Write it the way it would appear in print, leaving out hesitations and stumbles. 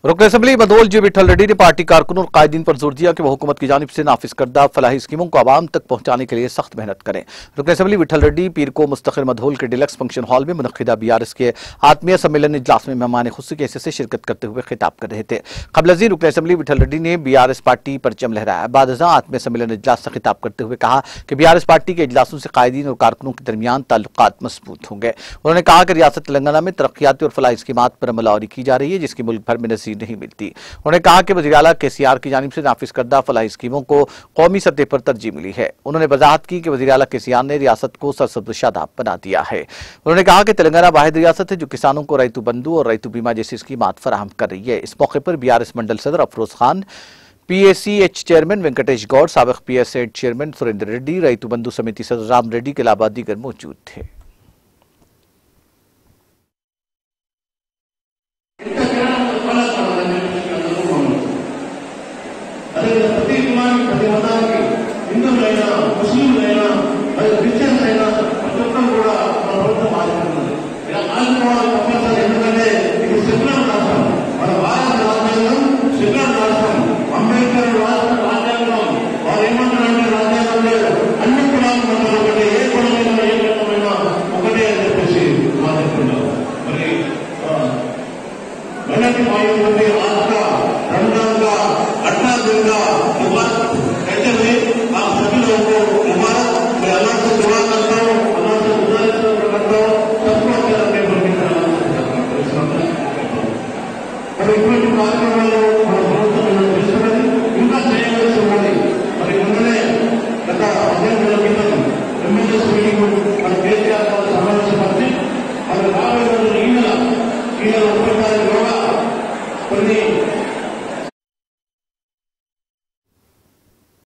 रुकन असम्बली बदौल जी विठल रेड्डी ने पार्टी कारकुनों और कायदीन पर जोर दिया कि वह हुकूमत की जानिब से नाफिज करदा फलाही स्कीमों को आवाम तक पहुंचाने के लिए सख्त मेहनत करें। रुकन असम्बली विठल रेड्डी पीर को मुस्तकिल मदहोल के डिलक्स फंक्शन हॉल में मुनक्किदा BRS के आत्मीय सम्मेलन इजलास में मेहमान खुसूसी के हिस्से से शिरकत करते हुए खिताब कर रहे थे। कबल अज़ीं रुकन असम्बली विठल रेड्डी ने BRS पार्टी परचम लहराया। बाद आत्मीय सम्मेलन इजलास से खिताब करते हुए कहा कि BRS पार्टी के इजलासों से कायदीन और कारकुनों के दरमियान ताल्लुकात मजबूत होंगे। उन्होंने कहा कि रियासत तेलंगाना में तरक्याती और फलाही स्कीमात पर अमलआवरी की जा रही है, जिसकी मुल्क भर में नज़ीर नहीं मिलती। उन्होंने कहा कि वज़ीर आला KCR की जानिब से नाफिज करदा फलाही स्कीमों को कौमी सतह पर तरजीह मिली है। उन्होंने वजाहत की कि वज़ीर आला KCR ने रियासत को सरसब्ज़ शादाब बना दिया है। उन्होंने कहा कि तेलंगाना वाहिद रियासत है जो किसानों को रैतु बंधु और रैतु बीमा जैसी स्कीमात फराहम कर रही है। इस मौके पर BRS मंडल सदर अफरोज खान, PACH चेयरमैन वेंकटेश गौड़, साबिक PSAID चेयरमैन सुरेंद्र रेड्डी, रैतु बंधु समिति सदर राम रेड्डी के अलावा दीगर मौजूद थे। హిందువులైనా ముస్లింలైనా క్రిస్టియన్స్ అయినా ప్రతి ఒక్కరు కూడా మన ప్రభుత్వం ఆదుకుంటుంది. ఇలా ఆదుకోవాలి తప్పనిసరి. ఎందుకంటే ఇది సెక్యులర్ రాష్ట్రం, మన భారత రాజ్యాంగం సెక్యులర్ రాష్ట్రం. అంబేద్కర్ రాష్ట్ర రాజ్యాంగం వారు ఏమంటారంటే రాజ్యాంగంలో అన్ని కులాలు మధ్యలో ఒకటే, ఏ కులమైనా ఏ రకమైనా ఒకటే అని చెప్పేసి చెప్తున్నారు. మరి వెనక్కి మాయుంటుంది ఆత్మ రంగాంగా అట్టాంగా कहते हुए आप सभी लोगों को मुबारक। मैं अल्लाह से दुआ करता हूँ, अल्लाह से गुजारिश करता हूँ सबको अपने अपने बल्कि మరి ఇటువంటి కార్యక్రమాలు మన ప్రభుత్వం చేస్తున్నది, ఇంకా చేయవలసి ఉన్నది. మరి ముందనే గత 15 నెలల క్రితం MLS మీటింగ్ మన KCR సమావేశపరిచి మరి రాబోయే రోజులు ఈ నెల 30 తారీఖులోగా కొన్ని